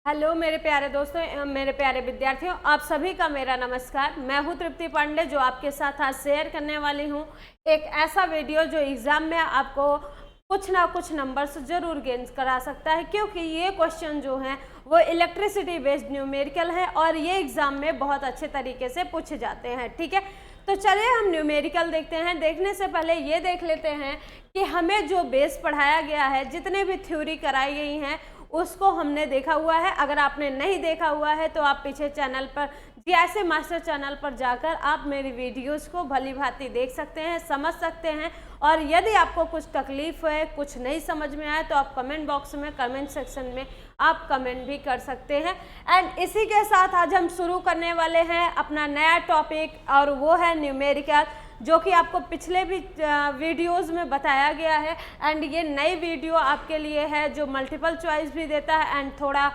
Hello मेरे प्यारे दोस्तों, मेरे प्यारे विद्यार्थियों, आप सभी का मेरा नमस्कार। मैं हूं तृप्ति पांडे, जो आपके साथ आज शेयर करने वाली हूं एक ऐसा वीडियो जो एग्ज़ाम में आपको कुछ ना कुछ नंबर्स जरूर गेन करा सकता है, क्योंकि ये क्वेश्चन जो हैं वो इलेक्ट्रिसिटी बेस्ड न्यूमेरिकल है और ये एग्ज़ाम में बहुत अच्छे तरीके से पूछे जाते हैं। ठीक है, तो चलिए हम न्यूमेरिकल देखते हैं। देखने से पहले ये देख लेते हैं कि हमें जो बेस पढ़ाया गया है, जितने भी थ्योरी कराई गई हैं उसको हमने देखा हुआ है। अगर आपने नहीं देखा हुआ है तो आप पीछे चैनल पर जीआईसी मास्टर चैनल पर जाकर आप मेरी वीडियोस को भली भांति देख सकते हैं, समझ सकते हैं। और यदि आपको कुछ तकलीफ है, कुछ नहीं समझ में आए, तो आप कमेंट बॉक्स में, कमेंट सेक्शन में आप कमेंट भी कर सकते हैं। एंड इसी के साथ आज हम शुरू करने वाले हैं अपना नया टॉपिक, और वो है न्यूमेरिकल, जो कि आपको पिछले भी वीडियोस में बताया गया है। एंड ये नई वीडियो आपके लिए है जो मल्टीपल चॉइस भी देता है एंड थोड़ा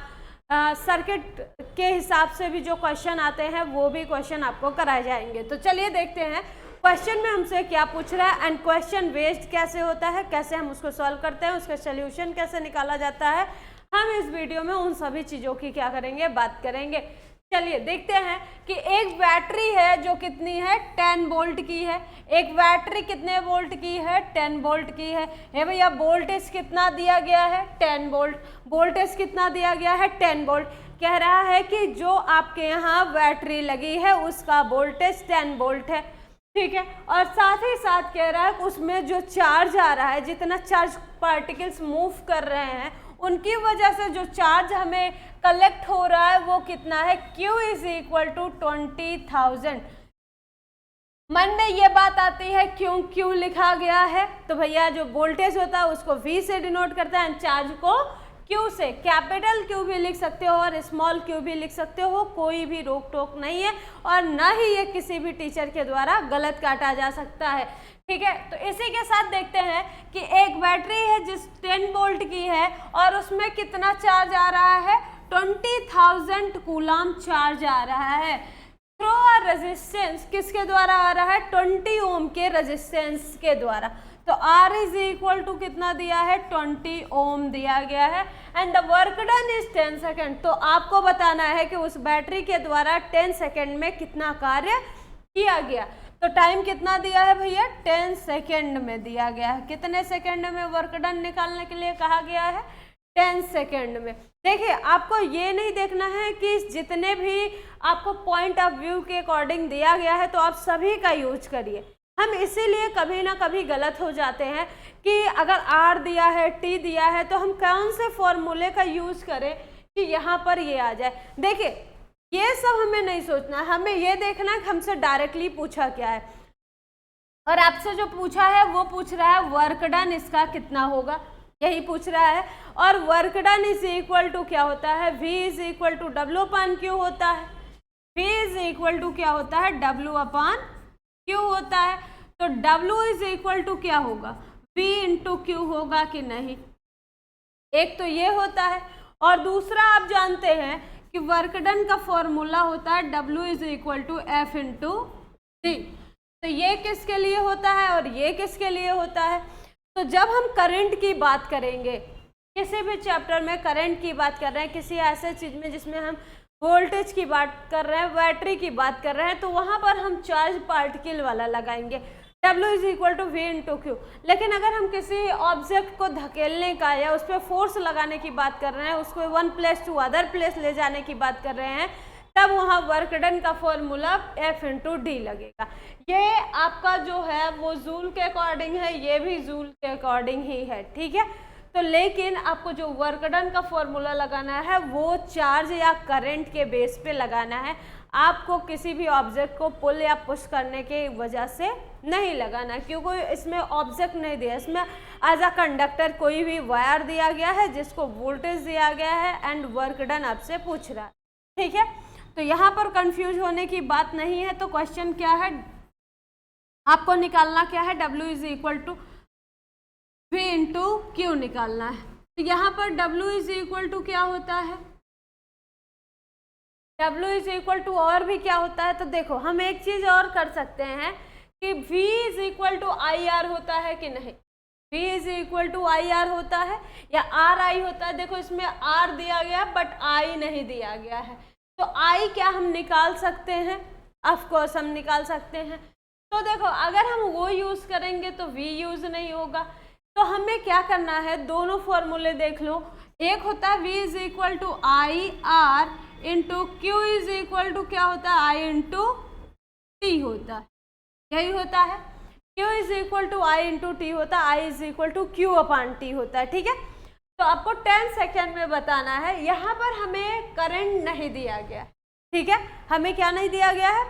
सर्किट के हिसाब से भी जो क्वेश्चन आते हैं वो भी क्वेश्चन आपको कराए जाएंगे। तो चलिए देखते हैं क्वेश्चन में हमसे क्या पूछ रहा है एंड क्वेश्चन बेस्ड कैसे होता है, कैसे हम उसको सॉल्व करते हैं, उसका सोल्यूशन कैसे निकाला जाता है। हम इस वीडियो में उन सभी चीज़ों की क्या करेंगे, बात करेंगे। चलिए देखते हैं कि एक बैटरी है जो कितनी है, 10 वोल्ट की है। एक बैटरी कितने वोल्ट की है, 10 वोल्ट की है। हे भैया, वोल्टेज कितना दिया गया है, 10 वोल्ट। वोल्टेज कितना दिया गया है, 10 वोल्ट। कह रहा है कि जो आपके यहाँ बैटरी लगी है उसका वोल्टेज 10 वोल्ट है। ठीक है, और साथ ही साथ कह रहा है कि उसमें जो चार्ज आ रहा है, जितना चार्ज पार्टिकल्स मूव कर रहे हैं उनकी वजह से जो चार्ज हमें कलेक्ट हो रहा है वो कितना है, Q इज इक्वल टू 20,000। मन में ये बात आती है क्यों Q लिखा गया है, तो भैया जो वोल्टेज होता है उसको V से डिनोट करता है, चार्ज को Q से। कैपिटल Q भी लिख सकते हो और स्मॉल q भी लिख सकते हो, कोई भी रोक टोक नहीं है और ना ही ये किसी भी टीचर के द्वारा गलत काटा जा सकता है। ठीक है, तो इसी के साथ देखते हैं कि एक बैटरी है जिस 10 वोल्ट की है और उसमें कितना चार्ज आ रहा है, 20,000 कूलम चार्ज आ रहा है। थ्रू अ रेजिस्टेंस किसके द्वारा आ रहा है, 20 ओम के रेजिस्टेंस के द्वारा। तो R इज इक्वल टू कितना दिया है, 20 ओम दिया गया है। And the work done is 10 second. तो आपको बताना है कि उस बैटरी के द्वारा 10 सेकेंड में कितना कार्य किया गया। तो टाइम कितना दिया है भैया, 10 सेकेंड में दिया गया है। कितने सेकेंड में वर्क डन निकालने के लिए कहा गया है, 10 सेकेंड में। देखिए, आपको ये नहीं देखना है कि जितने भी आपको पॉइंट ऑफ व्यू के अकॉर्डिंग दिया गया है तो आप सभी का यूज करिए। हम इसीलिए कभी ना कभी गलत हो जाते हैं कि अगर R दिया है, T दिया है, तो हम कौन से फॉर्मूले का यूज करें कि यहाँ पर ये आ जाए। देखिए, ये सब हमें नहीं सोचना, हमें ये देखना है कि हमसे डायरेक्टली पूछा क्या है। और आपसे जो पूछा है वो पूछ रहा है वर्क डन इसका कितना होगा, यही पूछ रहा है। और work done is equal to क्या होता है, V is equal to W upon Q होता है। V इज इक्वल टू क्या होता है, W अपान Q होता है। तो W इज इक्वल टू क्या होगा, V इंटू Q होगा कि नहीं। एक तो ये होता है, और दूसरा आप जानते हैं कि वर्क डन का फॉर्मूला होता है W is equal to F into D। तो ये किसके लिए होता है और ये किसके लिए होता है। तो जब हम करंट की बात करेंगे, किसी भी चैप्टर में करंट की बात कर रहे हैं, किसी ऐसे चीज में जिसमें हम वोल्टेज की बात कर रहे हैं, बैटरी की बात कर रहे हैं, तो वहां पर हम चार्ज पार्टिकल वाला लगाएंगे, W is equal to V into Q। लेकिन अगर हम किसी ऑब्जेक्ट को धकेलने का या उस पर फोर्स लगाने की बात कर रहे हैं, उसको one place to other place ले जाने की बात कर रहे हैं, तब वहाँ वर्क डन का फॉर्मूला F इंटू D लगेगा। ये आपका जो है वो जूल के अकॉर्डिंग है, ये भी जूल के अकॉर्डिंग ही है। ठीक है, तो लेकिन आपको जो वर्क डन का फॉर्मूला लगाना है वो चार्ज या करंट के बेस पे लगाना है। आपको किसी भी ऑब्जेक्ट को पुल या पुश करने की वजह से नहीं लगाना, क्योंकि इसमें ऑब्जेक्ट नहीं दिया, इसमें एज अ कंडक्टर कोई भी वायर दिया गया है जिसको वोल्टेज दिया गया है एंड वर्क डन आपसे पूछ रहा है। ठीक है, तो यहाँ पर कंफ्यूज होने की बात नहीं है। तो क्वेश्चन क्या है, आपको निकालना क्या है, W is equal to V into Q निकालना है। तो यहाँ पर W इज इक्वल टू क्या होता है, W इज इक्वल टू और भी क्या होता है। तो देखो, हम एक चीज और कर सकते हैं कि V is equal to IR होता है कि नहीं। V is equal to I R होता है या आर आई होता है। देखो इसमें आर दिया गया है बट आई नहीं दिया गया है, तो आई क्या हम निकाल सकते हैं, ऑफ कोर्स हम निकाल सकते हैं। तो देखो अगर हम वो यूज करेंगे तो V यूज नहीं होगा, तो हमें क्या करना है, दोनों फॉर्मूले देख लो। एक होता है V is equal to I R into Q is equal to क्या होता है, आई इंटू टी होता है, यही होता है। Q is equal to I into T होता है, I is equal to Q upon T होता है, ठीक है। तो आपको 10 सेकेंड में बताना है। यहाँ पर हमें करंट नहीं दिया गया है, ठीक है, हमें क्या नहीं दिया गया है,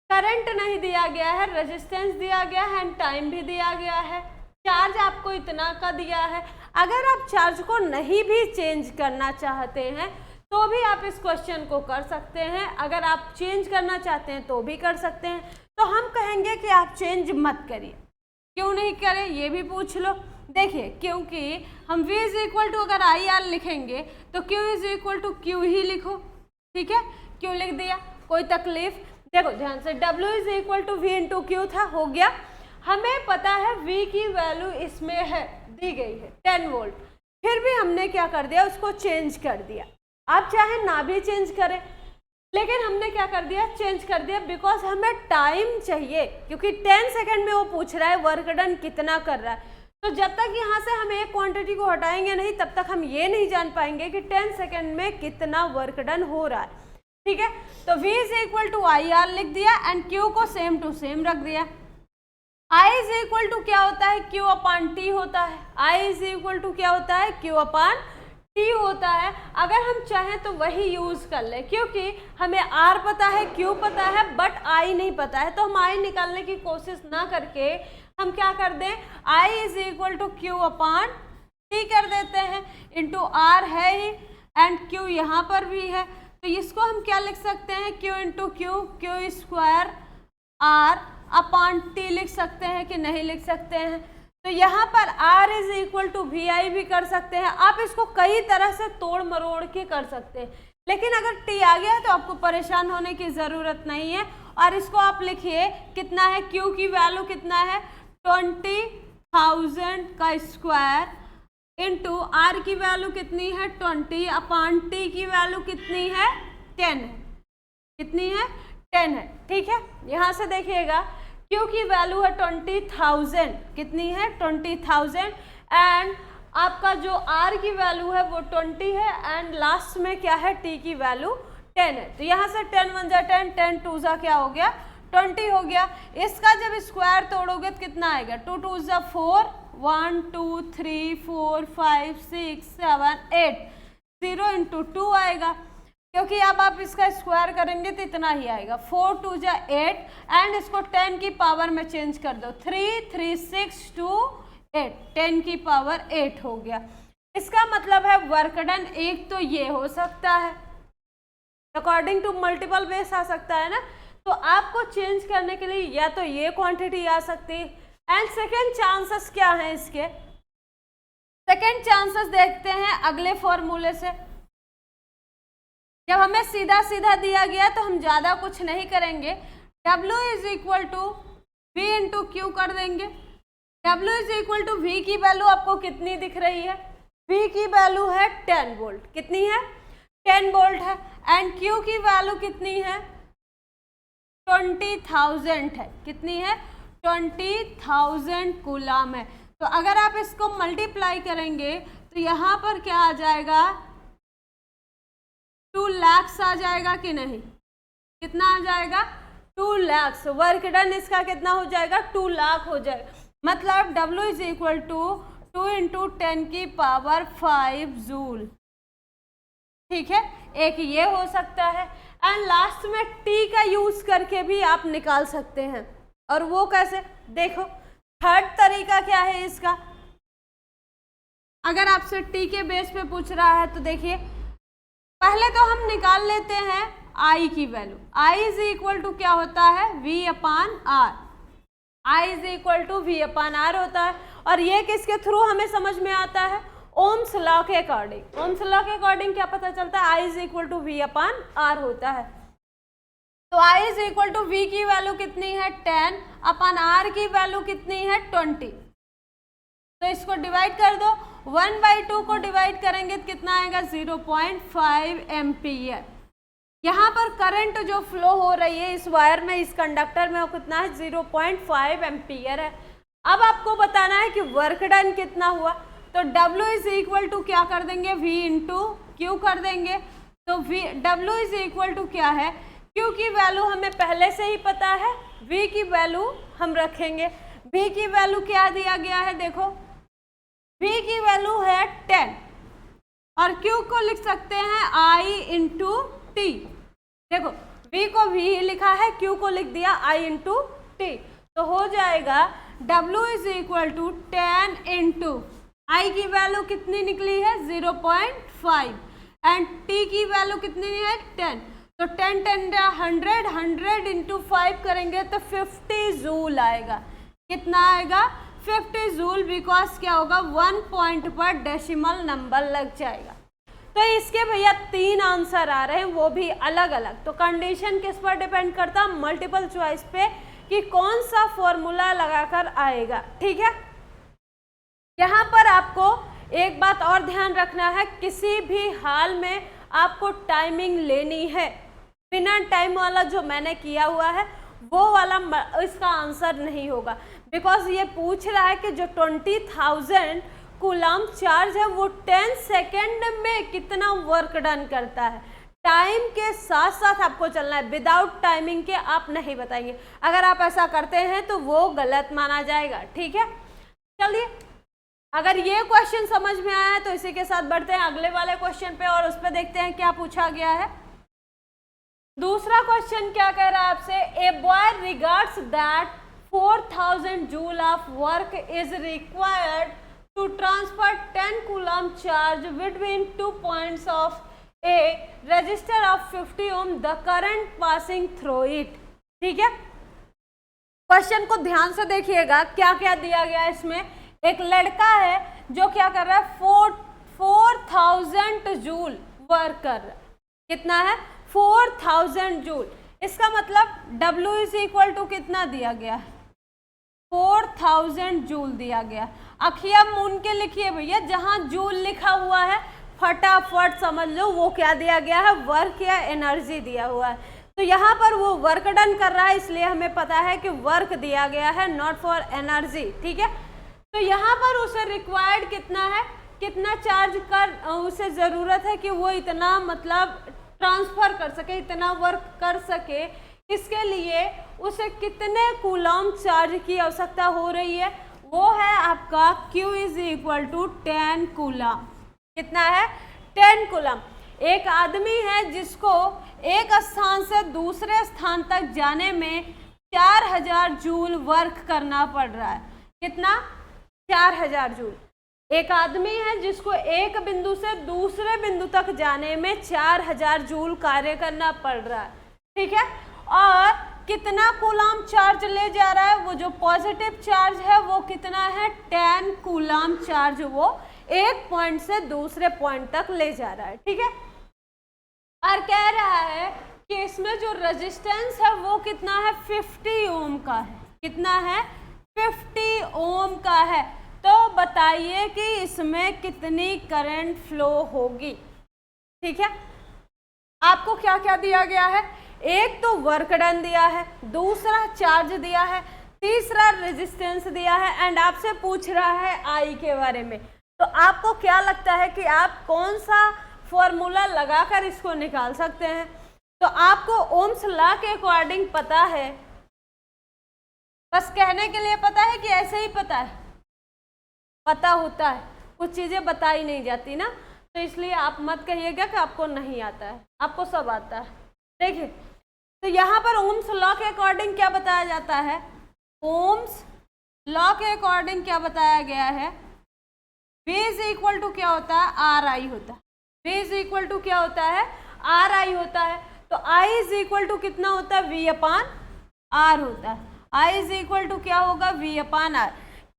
करंट नहीं दिया गया है, रेजिस्टेंस दिया गया है एंड टाइम भी दिया गया है। चार्ज आपको इतना का दिया है। अगर आप चार्ज को नहीं भी चेंज करना चाहते हैं तो भी आप इस क्वेश्चन को कर सकते हैं, अगर आप चेंज करना चाहते हैं तो भी कर सकते हैं। तो हम कहेंगे कि आप चेंज मत करिए। क्यों नहीं करें ये भी पूछ लो। देखिए क्योंकि हम V इज इक्वल टू अगर आई आर लिखेंगे तो Q is equal to Q ही लिखो, ठीक है, क्यों लिख दिया, कोई तकलीफ। देखो ध्यान से, W is equal to V into Q था, हो गया। हमें पता है V की वैल्यू इसमें है, दी गई है 10 वोल्ट, फिर भी हमने क्या कर दिया, उसको चेंज कर दिया। आप चाहे ना भी चेंज करें, लेकिन हमने क्या कर दिया, चेंज कर दिया, बिकॉज हमें टाइम चाहिए, क्योंकि 10 सेकेंड में वो पूछ रहा है वर्क डन कितना कर रहा है। तो जब तक यहाँ से हम एक क्वांटिटी को हटाएंगे नहीं, तब तक हम ये नहीं जान पाएंगे कि 10 सेकेंड में कितना वर्क डन हो रहा है, ठीक है। तो V is equal to I R लिख दिया एंड Q को सेम टू सेम रख दिया। I इज इक्वल टू क्या होता है, Q अपान T होता है। I इज इक्वल टू क्या होता है, Q अपान T होता है। अगर हम चाहें तो वही यूज कर ले, क्योंकि हमें R पता है, Q पता है, बट I नहीं पता है। तो हम I निकालने की कोशिश ना करके हम क्या कर दें, I is equal to Q upon T कर देते हैं, इंटू R है ही एंड Q यहाँ पर भी है, तो इसको हम क्या लिख सकते हैं, Q into Q square R अपान T लिख सकते हैं कि नहीं लिख सकते हैं। तो यहाँ पर R is equal to VI भी कर सकते हैं। आप इसको कई तरह से तोड़ मरोड़ के कर सकते हैं, लेकिन अगर T आ गया तो आपको परेशान होने की ज़रूरत नहीं है। और इसको आप लिखिए कितना है, Q की वैल्यू कितना है 20,000 का स्क्वायर इंटू R की वैल्यू कितनी है 20 अपान T की वैल्यू कितनी है 10 है, कितनी है 10 है, ठीक है। यहाँ से देखिएगा Q की वैल्यू है 20,000, कितनी है 20,000 एंड आपका जो R की वैल्यू है वो 20 है एंड लास्ट में क्या है T की वैल्यू 10 है। तो यहाँ से 10 1 जा 10, 10 2 जा क्या हो गया 20 हो गया। इसका जब स्क्वायर तोड़ोगे तो कितना आएगा, 2 2 जा 4, 1 2 3 4 5 6 7 8, 0 इंटू 2 आएगा, क्योंकि अब आप इसका स्क्वायर करेंगे तो इतना ही आएगा, 4 2 जा 8 एंड इसको 10 की पावर में चेंज कर दो, 3 3 6 2 8, 10 की पावर 8 हो गया। इसका मतलब है वर्क डन एक तो ये हो सकता है, अकॉर्डिंग टू मल्टीपल बेस आ सकता है ना, तो आपको चेंज करने के लिए या तो ये क्वांटिटी आ सकती है। एंड सेकेंड चांसेस क्या है इसके, सेकेंड चांसेस देखते हैं अगले फॉर्मूले से। जब हमें सीधा सीधा दिया गया तो हम ज़्यादा कुछ नहीं करेंगे, W is equal to V into Q कर देंगे। W is equal to V की वैल्यू आपको कितनी दिख रही है, V की वैल्यू है 10 वोल्ट, कितनी है 10 वोल्ट है एंड Q की वैल्यू कितनी है 20,000 है, कितनी है 20,000 कूलम है। तो अगर आप इसको मल्टीप्लाई करेंगे तो यहाँ पर क्या आ जाएगा 2 लाख आ जाएगा कि नहीं, कितना आ जाएगा 2 लाख। वर्क डन इसका कितना हो जाएगा 2 लाख हो जाएगा। मतलब W is equal to 2 into 10 की पावर 5 जूल, ठीक है, एक ये हो सकता है। एंड लास्ट में T का यूज करके भी आप निकाल सकते हैं, और वो कैसे, देखो थर्ड तरीका क्या है इसका। अगर आपसे T के बेस पे पूछ रहा है तो देखिए पहले तो हम निकाल लेते हैं I की value. I is equal to क्या होता है V upon R, I is equal to V upon R होता है, और ये किसके थ्रू हमें समझ में आता है, ओम्स लॉ के अकॉर्डिंग। ओम्स लॉ के अकॉर्डिंग क्या पता चलता है, I is equal to V upon R होता है। तो I is equal to V की वैल्यू कितनी है 10 अपान R की वैल्यू कितनी है 20। तो इसको डिवाइड कर दो, 1/2 को डिवाइड करेंगे तो कितना आएगा 0.5 एम्पियर। यहाँ पर करंट जो फ्लो हो रही है इस वायर में, इस कंडक्टर में, वो कितना है 0.5 एम्पियर है। अब आपको बताना है कि वर्क डन कितना हुआ, तो W इज इक्वल टू क्या कर देंगे, V इंटू Q कर देंगे। तो W इज इक्वल टू क्या है, Q की वैल्यू हमें पहले से ही पता है, V की वैल्यू हम रखेंगे। V की वैल्यू क्या दिया गया है, देखो V की वैल्यू है 10 और Q को लिख सकते हैं I इंटू T। देखो V को V ही लिखा है, Q को लिख दिया I इंटू T, तो हो जाएगा W is equal to 10 into I की वैल्यू कितनी निकली है 0.5 एंड T की वैल्यू कितनी है 10, तो 10 10 100 इंटू 5 करेंगे तो 50 जूल आएगा। कितना आएगा 50 जूल, बिकॉज क्या होगा 1 पॉइंट पर डेसिमल नंबर लग जाएगा। तो इसके भैया 3 आंसर आ रहे हैं, वो भी अलग अलग। तो कंडीशन किस पर डिपेंड करता है, मल्टीपल चॉइस पे, कि कौन सा फॉर्मूला लगाकर आएगा। ठीक है, यहाँ पर आपको एक बात और ध्यान रखना है, किसी भी हाल में आपको टाइमिंग लेनी है। बिना टाइम वाला जो मैंने किया हुआ है वो वाला इसका आंसर नहीं होगा, बिकॉज ये पूछ रहा है कि जो 20,000 कूलम चार्ज है वो 10 सेकेंड में कितना वर्क डन करता है। टाइम के साथ साथ आपको चलना है, विदाउट टाइमिंग के आप नहीं बताएंगे। अगर आप ऐसा करते हैं तो वो गलत माना जाएगा। ठीक है, चलिए अगर ये क्वेश्चन समझ में आया तो इसी के साथ बढ़ते हैं अगले वाले क्वेश्चन पे और उस पर देखते हैं क्या पूछा गया है। दूसरा क्वेश्चन क्या कह रहा है आपसे, a boy regards that 4000 joule of work is required to transfer 10 coulomb charge between 2 points of a resistor of 50 ohm, the current passing through it. ठीक है, क्वेश्चन को ध्यान से देखिएगा, क्या क्या दिया गया है इसमें। एक लड़का है जो क्या कर रहा है 4000 जूल वर्क कर रहा है। कितना है 4000 जूल। इसका मतलब W इज इक्वल टू कितना दिया गया है 4000 जूल दिया गया। अखिया मून के लिखिए भैया, जहां जूल लिखा हुआ है फटाफट समझ लो वो क्या दिया गया है, वर्क या एनर्जी दिया हुआ है। तो यहाँ पर वो वर्क डन कर रहा है, इसलिए हमें पता है कि वर्क दिया गया है, नॉट फॉर एनर्जी। ठीक है, तो यहाँ पर उसे रिक्वायर्ड कितना है, कितना चार्ज कर उसे ज़रूरत है कि वो इतना मतलब ट्रांसफर कर सके, इतना वर्क कर सके। इसके लिए उसे कितने कूलम चार्ज की आवश्यकता हो रही है, वो है आपका Q is equal to 10 coulomb. कितना है 10 कूलम। एक आदमी है जिसको एक स्थान से दूसरे स्थान तक जाने में 4000 जूल वर्क करना पड़ रहा है। कितना 4000 जूल। एक आदमी है जिसको एक बिंदु से दूसरे बिंदु तक जाने में 4000 जूल कार्य करना पड़ रहा है। ठीक है, और कितना कूलम चार्ज ले जा रहा है, वो जो पॉजिटिव चार्ज है वो कितना है 10 कूलम चार्ज, वो एक पॉइंट से दूसरे पॉइंट तक ले जा रहा है। ठीक है, और कह रहा है कि इसमें जो रेजिस्टेंस है वो कितना है 50 ओम का है। कितना है 50 ओम का है। तो बताइए कि इसमें कितनी करंट फ्लो होगी। ठीक है, आपको क्या क्या दिया गया है, एक तो वर्क डन दिया है, दूसरा चार्ज दिया है, तीसरा रेजिस्टेंस दिया है, एंड आपसे पूछ रहा है आई के बारे में। तो आपको क्या लगता है कि आप कौन सा फॉर्मूला लगाकर इसको निकाल सकते हैं। तो आपको ओम्स लॉ के अकॉर्डिंग पता है, बस कहने के लिए पता है कि ऐसे ही पता है, पता होता है, कुछ चीज़ें बताई नहीं जाती ना, तो इसलिए आप मत कहिएगा कि आपको नहीं आता है, आपको सब आता है। देखिए, तो यहाँ पर ओम्स लॉ के अकॉर्डिंग क्या बताया जाता है, ओम्स लॉ के अकॉर्डिंग क्या बताया गया है, V इज इक्वल टू क्या होता है RI होता है। V इज इक्वल टू क्या होता है RI होता है। तो I इज इक्वल टू कितना होता है V अपान R होता है। I इज इक्वल टू क्या होगा V अपान R,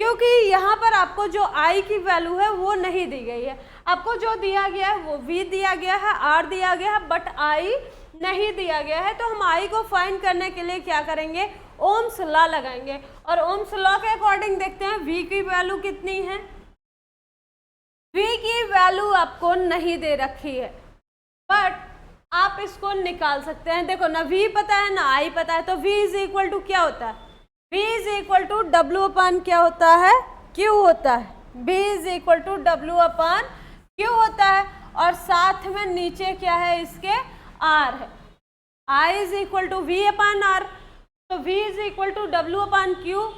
क्योंकि यहाँ पर आपको जो I की वैल्यू है वो नहीं दी गई है, आपको जो दिया गया है वो V दिया गया है, R दिया गया है, बट I नहीं दिया गया है। तो हम I को फाइंड करने के लिए क्या करेंगे, ओम्स लॉ लगाएंगे, और ओम्स लॉ के अकॉर्डिंग देखते हैं V की वैल्यू कितनी है V की वैल्यू आपको नहीं दे रखी है, बट आप इसको निकाल सकते हैं। देखो ना V पता है ना I पता है, तो V इज इक्वल टू क्या होता है, V is equal to W upon क्या होता है, Q होता है। V is equal to W upon Q होता है, और साथ में नीचे क्या है इसके R है। I is equal to V upon R, तो V is equal to W upon Q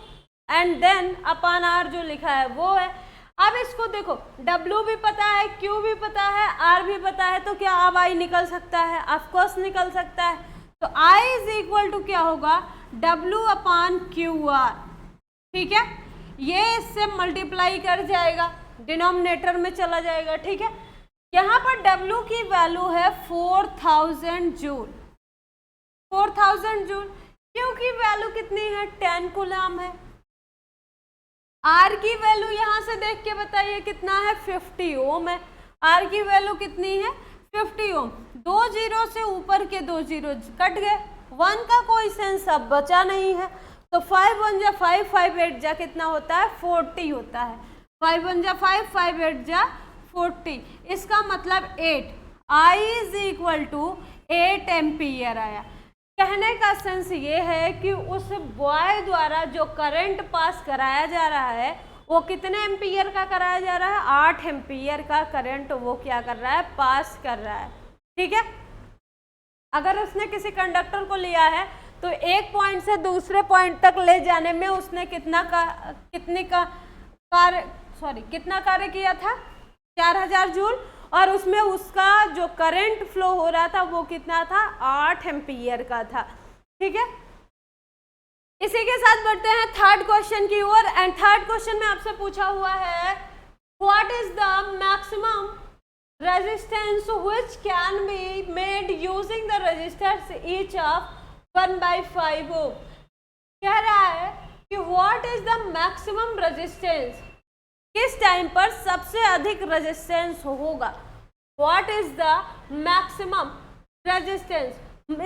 and then upon R जो लिखा है वो है। अब इसको देखो, W भी पता है, Q भी पता है, R भी पता है, तो क्या अब I निकल सकता है, ऑफकोर्स निकल सकता है। तो I इज इक्वल टू क्या होगा, W अपान QR, ठीक है। ये इससे मल्टीप्लाई कर जाएगा, डिनोमिनेटर में चला जाएगा, ठीक है। यहाँ पर W की वैल्यू है 4000 जूल, 4000 जूल। Q की वैल्यू कितनी है, 10 कूलम है। R की वैल्यू यहाँ से देख के बताइए कितना है, 50 ओम है। R की वैल्यू कितनी है, 50 ओम। 2 जीरो से ऊपर के 2 जीरो कट गए, 1 का कोई सेंस अब बचा नहीं है। तो 5 1 जा 5, 5 8 जा कितना होता है, 40 होता है। 5 1 जा 5, 5 8 जा 40, इसका मतलब 8। I is equal to 8 ampere आया। कहने का सेंस ये है कि उस बॉय द्वारा जो करंट पास कराया जा रहा है वो कितने एम्पियर का कराया जा रहा है, 8 एम्पियर का करंट वो क्या कर रहा है, पास कर रहा है, ठीक है। अगर उसने किसी कंडक्टर को लिया है तो एक पॉइंट से दूसरे पॉइंट तक ले जाने में उसने कितना कार्य किया था, 4000 जूल, और उसमें उसका जो करंट फ्लो हो रहा था वो कितना था, 8 एम्पियर का था, ठीक है। इसी के साथ बढ़ते हैं थर्ड क्वेश्चन की ओर। एंड थर्ड क्वेश्चन में आपसे पूछा हुआ है, what is the maximum resistance which can be made using the resistors each of 1/5 ohm. कह रहा है कि what is the maximum resistance, किस टाइम पर सबसे अधिक रेजिस्टेंस होगा। What is the maximum resistance,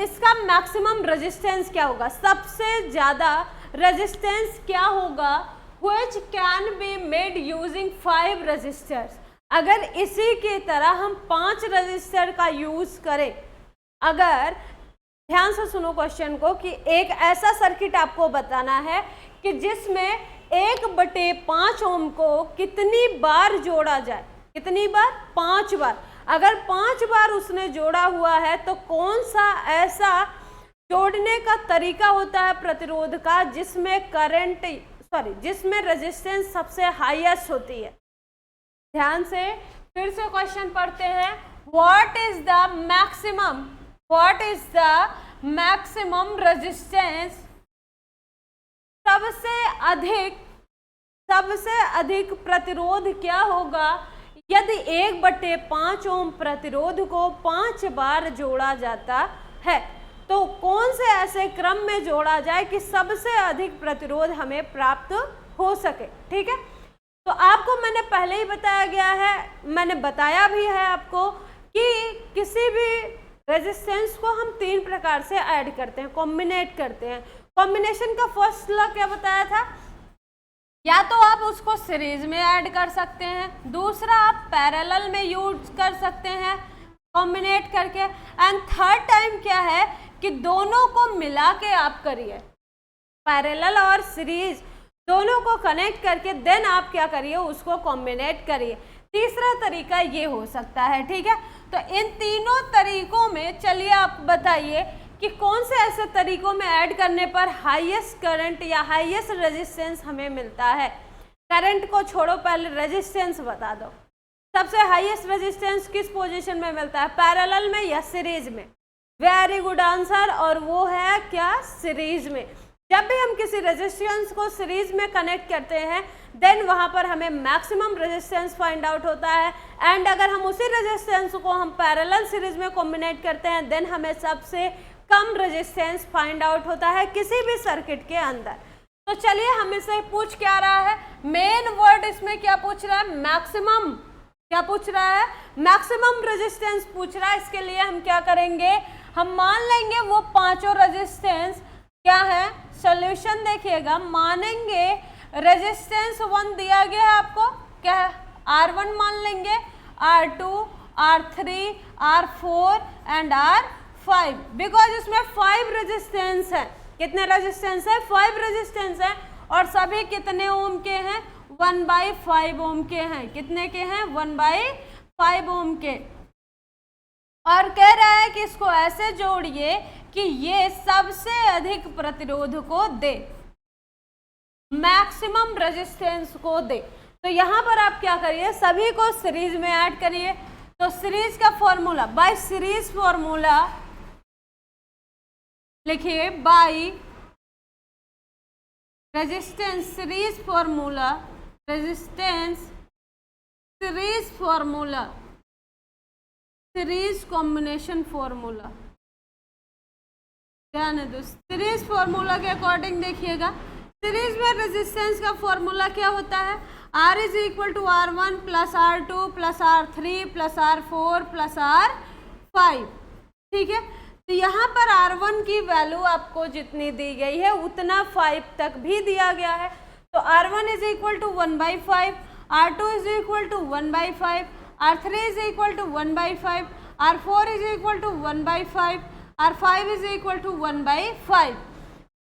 इसका मैक्सिमम रेजिस्टेंस क्या होगा, सबसे ज्यादा रेजिस्टेंस क्या होगा, which can be made using 5 resistors. अगर इसी की तरह हम 5 रेजिस्टर का यूज करें, अगर ध्यान से सुनो क्वेश्चन को, कि एक ऐसा सर्किट आपको बताना है कि जिसमें 1/5 ओम को कितनी बार जोड़ा जाए, कितनी बार, 5 बार। अगर 5 बार उसने जोड़ा हुआ है तो कौन सा ऐसा जोड़ने का तरीका होता है प्रतिरोध का जिसमें रेजिस्टेंस सबसे हाईएस्ट होती है। ध्यान से फिर से क्वेश्चन पढ़ते हैं, what is the maximum resistance, सबसे अधिक प्रतिरोध क्या होगा यदि 1/5 ओम प्रतिरोध को 5 बार जोड़ा जाता है। तो कौन से ऐसे क्रम में जोड़ा जाए कि सबसे अधिक प्रतिरोध हमें प्राप्त हो सके, ठीक है। तो आपको मैंने पहले ही बताया गया है, मैंने बताया भी है आपको कि किसी भी रेजिस्टेंस को हम 3 प्रकार से ऐड करते हैं, कॉम्बिनेट करते हैं। कॉम्बिनेशन का फर्स्ट लॉ क्या बताया था, या तो आप उसको सीरीज में ऐड कर सकते हैं, दूसरा आप पैरेलल में यूज कर सकते हैं कॉम्बिनेट करके, एंड थर्ड टाइम क्या है कि दोनों को मिला के आप करिए, पैरेलल और सीरीज दोनों को कनेक्ट करके देन आप क्या करिए, उसको कॉम्बिनेट करिए। तीसरा तरीका ये हो सकता है, ठीक है। तो इन तीनों तरीकों में चलिए आप बताइए कि कौन से ऐसे तरीकों में ऐड करने पर हाईएस्ट करंट या हाईएस्ट रेजिस्टेंस हमें मिलता है। करंट को छोड़ो, पहले रेजिस्टेंस बता दो। सबसे हाईएस्ट रेजिस्टेंस किस पोजीशन में मिलता है, पैरेलल में या सीरीज में। वेरी गुड आंसर, और वो है क्या, सीरीज में। जब भी हम किसी रेजिस्टेंस को सीरीज में कनेक्ट करते हैं देन वहां पर हमें मैक्सिमम रेजिस्टेंस फाइंड आउट होता है, एंड अगर हम उसी रेजिस्टेंस को हम पैरेलल सीरीज में कॉम्बिनेट करते हैं देन हमें सबसे कम रेजिस्टेंस फाइंड आउट होता है किसी भी सर्किट के अंदर। तो चलिए हमें से पूछ क्या रहा है, मेन वर्ड इसमें क्या पूछ रहा है, मैक्सिमम, क्या पूछ रहा है, मैक्सिमम रेजिस्टेंस पूछ रहा है। इसके लिए हम क्या करेंगे, हम मान लेंगे वो पांचों रेजिस्टेंस क्या है, सॉल्यूशन देखिएगा, मानेंगे रेजिस्टेंस 1 दिया गया है आपको, क्या है R1 मान लेंगे, R2, R3, R4 and R5, because इसमें 5 रेजिस्टेंस है। कितने रेजिस्टेंस है? 5 रेजिस्टेंस है, और सभी कितने ओम के हैं? 1/5 ओम के हैं। कितने के हैं? 1/5 ओम के। और कह रहा है कि इसको ऐसे जोड़िए कि ये सबसे अधिक प्रतिरोध को दे, मैक्सिमम रेजिस्टेंस को दे। तो यहां पर आप क्या करिए, सभी को सीरीज में ऐड करिए। तो सीरीज का फॉर्मूला, बाय सीरीज फॉर्मूला लिखिए, by resistance series formula, resistance series formula, series combination formula. ध्यान है दोस्तों, सीरीज फॉर्मूला के अकॉर्डिंग देखिएगा, सीरीज में रेजिस्टेंस का फॉर्मूला क्या होता है? R is equal to R1 plus R2 plus R3 plus R4 plus R5। ठीक है, तो यहाँ पर R1 की वैल्यू आपको जितनी दी गई है उतना 5 तक भी दिया गया है। तो R1 is equal to 1/5, R2 is equal to 1/5, R3 is equal to 1/5, R4 is equal to 1/5, R5 is equal to 1/5।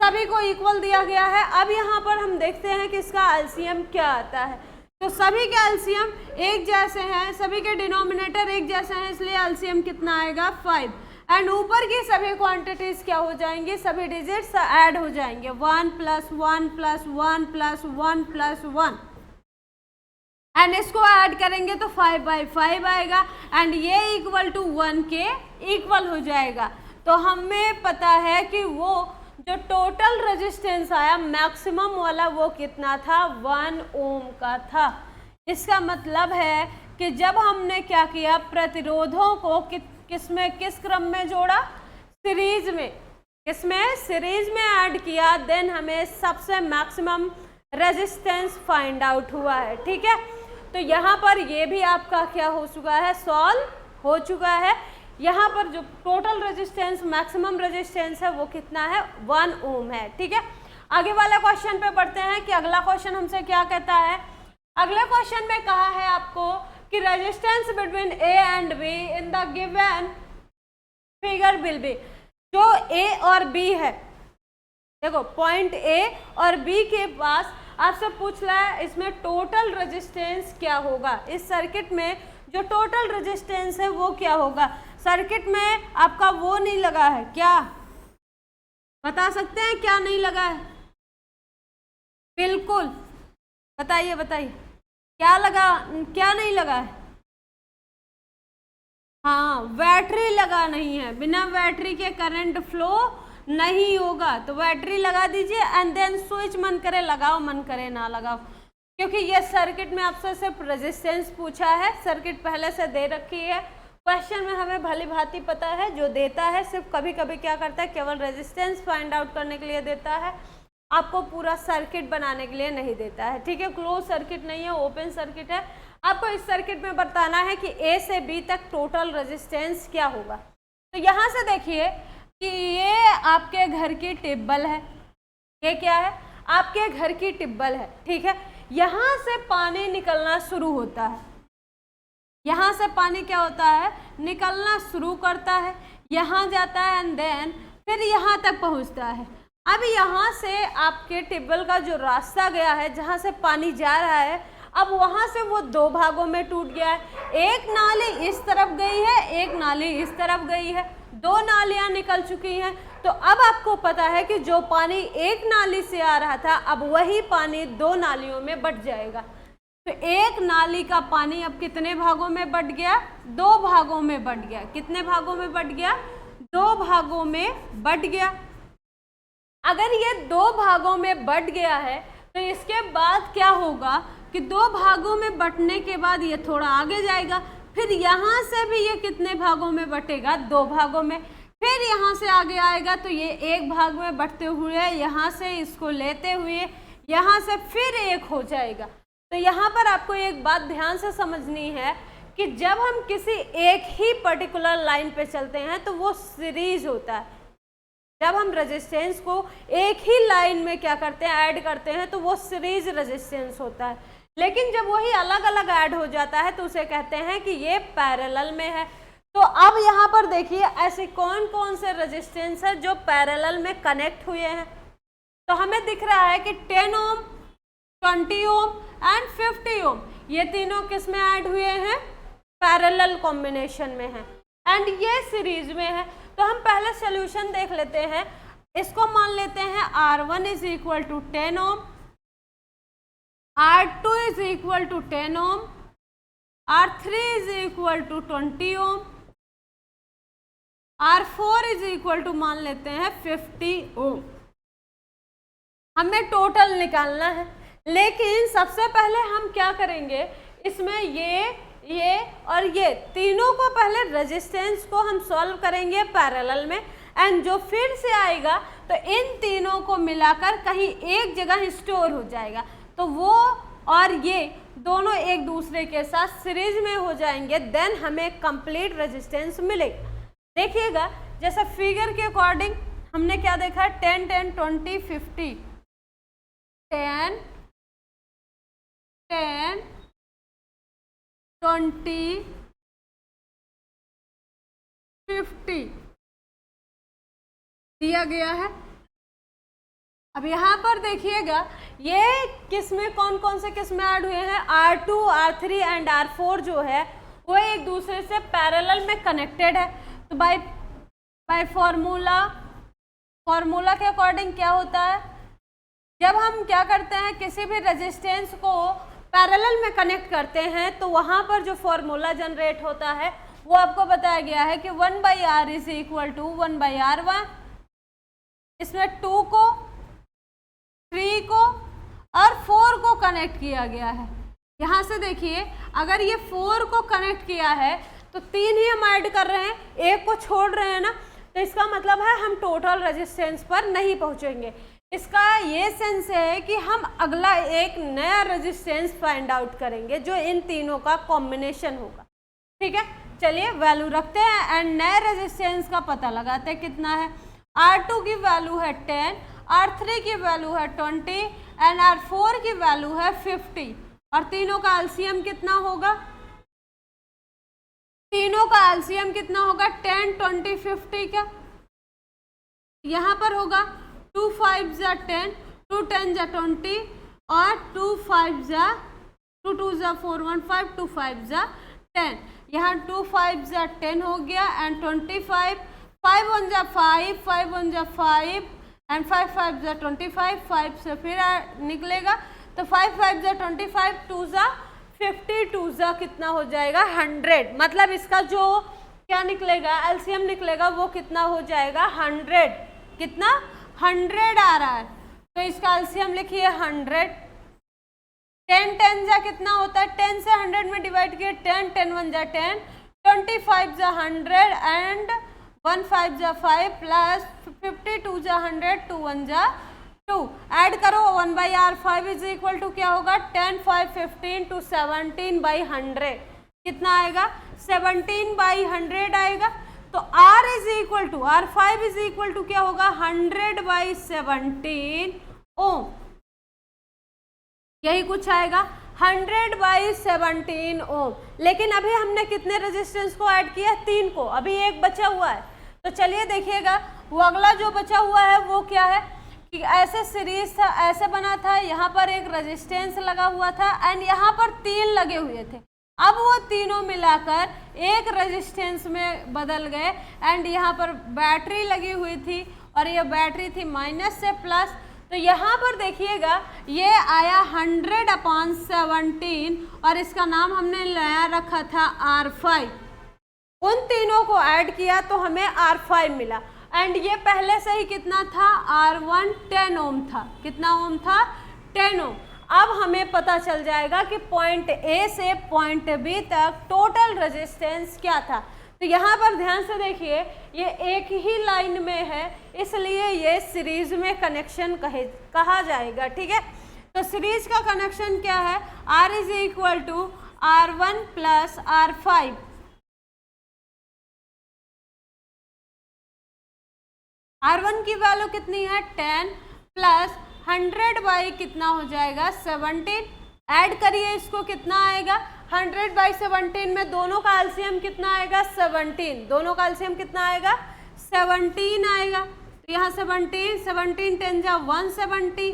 सभी को इक्वल दिया गया है। अब यहाँ पर हम देखते हैं कि इसका एलसीएम क्या आता है। तो सभी के एलसीएम एक जैसे हैं, सभी के डिनोमिनेटर एक जैसे हैं, इसलिए एलसीएम कितना आएगा? 5। एंड ऊपर की सभी क्वांटिटीज क्या हो जाएंगी? सभी डिजिट्स ऐड हो जाएंगे, 1 + 1 + 1 + 1 + 1, एंड इसको ऐड करेंगे तो 5/5 आएगा, एंड ये इक्वल टू 1 के इक्वल हो जाएगा। तो हमें पता है कि वो जो टोटल रेजिस्टेंस आया मैक्सिमम वाला वो कितना था? 1 ओम का था। इसका मतलब है कि जब हमने क्या किया, प्रतिरोधों को किस क्रम में जोड़ा? सीरीज में। किसमें? सीरीज में ऐड किया, देन हमें सबसे मैक्सिमम रेजिस्टेंस फाइंड आउट हुआ है। ठीक है, तो यहाँ पर ये भी आपका क्या हो चुका है? सॉल्व हो चुका है। यहाँ पर जो टोटल रेजिस्टेंस, मैक्सिमम रेजिस्टेंस है वो कितना है? 1 ओम है। ठीक है, आगे वाले क्वेश्चन पे बढ़ते हैं कि अगला क्वेश्चन हमसे क्या कहता है। अगले क्वेश्चन में कहा है आपको कि resistance between A and be in the given figure will be. जो ए और बी है, देखो पॉइंट ए और बी के पास आपसे पूछ रहा है इसमें टोटल रेजिस्टेंस क्या होगा। इस सर्किट में जो टोटल रेजिस्टेंस है वो क्या होगा। सर्किट में आपका वो नहीं लगा है क्या? बता सकते हैं क्या नहीं लगा है? बिल्कुल बताइए, बताइए क्या लगा, क्या नहीं लगा है? हाँ, बैटरी लगा नहीं है। बिना बैटरी के करंट फ्लो नहीं होगा, तो बैटरी लगा दीजिए एंड देन स्विच मन करे लगाओ, मन करे ना लगाओ, क्योंकि ये सर्किट में आपसे सिर्फ रेजिस्टेंस पूछा है। सर्किट पहले से दे रखी है, क्वेश्चन में हमें भली भांति पता है। जो देता है सिर्फ कभी कभी क्या करता है, केवल रेजिस्टेंस फाइंड आउट करने के लिए देता है, आपको पूरा सर्किट बनाने के लिए नहीं देता है। ठीक है, क्लोज सर्किट नहीं है, ओपन सर्किट है। आपको इस सर्किट में बताना है कि ए से बी तक टोटल रेजिस्टेंस क्या होगा। तो यहाँ से देखिए कि ये आपके घर की टिब्बल है। ये क्या है? आपके घर की टिब्बल है। ठीक है, यहाँ से पानी निकलना शुरू होता है। यहाँ से पानी क्या होता है? निकलना शुरू करता है, यहाँ जाता है एंड देन फिर यहाँ तक पहुँचता है। अब यहाँ से आपके टिब्बल का जो रास्ता गया है, जहाँ से पानी जा रहा है, अब वहाँ से वो 2 भागों में टूट गया है। एक नाली इस तरफ गई है, एक नाली इस तरफ गई है, 2 नालियाँ निकल चुकी हैं। तो अब आपको पता है कि जो पानी एक नाली से आ रहा था, अब वही पानी 2 नालियों में बट जाएगा। तो एक नाली का पानी अब कितने भागों में बट गया? 2 भागों में बट गया। कितने भागों में बट गया? 2 भागों में बट गया। अगर ये 2 भागों में बट गया है तो इसके बाद क्या होगा कि 2 भागों में बटने के बाद ये थोड़ा आगे जाएगा, फिर यहाँ से भी ये कितने भागों में बटेगा? 2 भागों में। फिर यहाँ से आगे आएगा तो ये 1 भाग में बटते हुए यहाँ से इसको लेते हुए यहाँ से फिर 1 हो जाएगा। तो यहाँ पर आपको एक बात ध्यान से समझनी है कि जब हम किसी एक ही पर्टिकुलर लाइन पे चलते हैं तो वो सीरीज होता है। जब हम रेजिस्टेंस को एक ही लाइन में क्या करते हैं? ऐड करते हैं, तो वो सीरीज रेजिस्टेंस होता है। लेकिन जब वही अलग अलग ऐड हो जाता है तो उसे कहते हैं कि ये पैरेलल में है। तो अब यहाँ पर देखिए ऐसे कौन कौन से रेजिस्टेंस है जो पैरेलल में कनेक्ट हुए हैं। तो हमें दिख रहा है कि 10 ओम, 20 ओम एंड 50 ओम, ये तीनों किस में ऐड हुए हैं? पैरेलल कॉम्बिनेशन में है एंड ये सीरीज में है। तो हम पहले सोल्यूशन देख लेते हैं। इसको मान लेते हैं R1 is equal to 10 ohm, R2 is equal to 10 ohm, R3 is equal to 20 ohm, R4 is equal to मान लेते हैं 50 ओम। हमें टोटल निकालना है, लेकिन सबसे पहले हम क्या करेंगे, इसमें ये और ये तीनों को पहले रेजिस्टेंस को हम सॉल्व करेंगे पैरेलल में एंड जो फिर से आएगा तो इन तीनों को मिलाकर कहीं एक जगह स्टोर हो जाएगा। तो वो और ये दोनों एक दूसरे के साथ सीरीज में हो जाएंगे, देन हमें कंप्लीट रेजिस्टेंस मिलेगा। देखिएगा जैसे फिगर के अकॉर्डिंग हमने क्या देखा, 10 10 20 50, 10 10 20 50 दिया गया है। अब यहाँ पर देखिएगा ये किस में कौन कौन से किस में ऐड हुए हैं, R2, R3 एंड R4 जो है वो एक दूसरे से पैरेलल में कनेक्टेड है। तो बाय फॉर्मूला के अकॉर्डिंग क्या होता है, जब हम क्या करते हैं किसी भी रेजिस्टेंस को पैरेलल में कनेक्ट करते हैं तो वहाँ पर जो फॉर्मूला जनरेट होता है वो आपको बताया गया है कि 1/R is equal to 1/R1। इसमें 2 को, 3 को और 4 को कनेक्ट किया गया है। यहाँ से देखिए अगर ये 4 को कनेक्ट किया है तो 3 ही हम ऐड कर रहे हैं, एक को छोड़ रहे हैं ना, तो इसका मतलब है हम टोटल रेजिस्टेंस पर नहीं पहुँचेंगे। इसका ये सेंस है कि हम अगला एक नया रेजिस्टेंस फाइंड आउट करेंगे जो इन तीनों का कॉम्बिनेशन होगा। ठीक है, चलिए वैल्यू रखते हैं एंड नए रेजिस्टेंस का पता लगाते हैं कितना है। R2 की वैल्यू है 10, R3 की वैल्यू है 20 एंड R4 की वैल्यू है 50 और तीनों का एलसीएम कितना होगा, तीनों का एलसीएम कितना होगा 10 20 50 का। यहाँ पर होगा 2 5 जा 10, 2 10 जा 20 और 2 5 जा 2 2 जा 4 1 5, 2 5 जा 10। यहाँ 2 5 जा 10 हो गया एंड 25, 5 1 जा 5, 5 1 जा 5 एंड 5 5 जा 25, 5 से फिर निकलेगा तो 5 5 जा 25, 2 जा 50, 2 जा कितना हो जाएगा 100। मतलब इसका जो क्या निकलेगा एलसीएम निकलेगा वो कितना हो जाएगा 100। कितना 100 आ रहा है, तो इसका एलसीएम लिखिए 100। 10 10 जा कितना होता है, 10 से 100 में डिवाइड किए 10, 10 1 जा 10, 25 जा 100 एंड 1 5 जा 5 प्लस 52 जा 100, 2 1 जा 2। ऐड करो 1/R5 इज इक्वल टू क्या होगा 10 5 15 to 17/100 कितना आएगा 17/100 आएगा। तो R is equal to R5 is equal to क्या होगा 100/17 ओम, यही कुछ आएगा 100/17 ओम। लेकिन अभी हमने कितने रेजिस्टेंस को ऐड किया 3 को, अभी एक बचा हुआ है। तो चलिए देखिएगा वो अगला जो बचा हुआ है वो क्या है कि ऐसे सीरीज था, ऐसे बना था, यहाँ पर एक रेजिस्टेंस लगा हुआ था एंड यहाँ पर 3 लगे हुए थे। अब वो तीनों मिलाकर एक रेजिस्टेंस में बदल गए एंड यहाँ पर बैटरी लगी हुई थी और ये बैटरी थी माइनस से प्लस। तो यहाँ पर देखिएगा ये आया 100/17 और इसका नाम हमने नया रखा था R5। उन तीनों को ऐड किया तो हमें R5 मिला एंड ये पहले से ही कितना था R1 10 ओम था। कितना ओम था 10 ओम। अब हमें पता चल जाएगा कि पॉइंट ए से पॉइंट बी तक टोटल रेजिस्टेंस क्या था। तो यहाँ पर ध्यान से देखिए ये एक ही लाइन में है इसलिए ये सीरीज में कनेक्शन कहा जाएगा। ठीक है, तो सीरीज का कनेक्शन क्या है R is equal to R1 plus R5। R1 की वैल्यू कितनी है 10 प्लस 100 बाई कितना हो जाएगा 17 ऐड करिए इसको, कितना आएगा 100/17 में दोनों का एलसीएम कितना आएगा 17, दोनों का एलसीएम कितना आएगा 17 आएगा। तो यहाँ 17 17 10 जा 170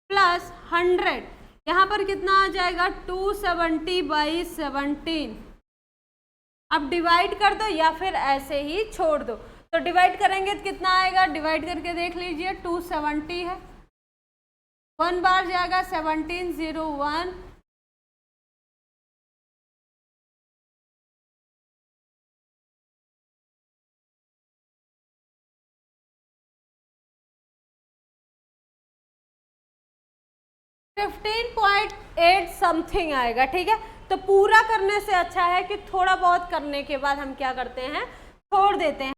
प्लस 100, यहाँ पर कितना आ जाएगा 270/17। अब डिवाइड कर दो या फिर ऐसे ही छोड़ दो। तो डिवाइड करेंगे तो कितना आएगा, डिवाइड करके देख लीजिए 270 है, 1 बार जाएगा 17 0 1, $15.8 समथिंग आएगा। ठीक है, तो पूरा करने से अच्छा है कि थोड़ा बहुत करने के बाद हम क्या करते हैं, छोड़ देते हैं।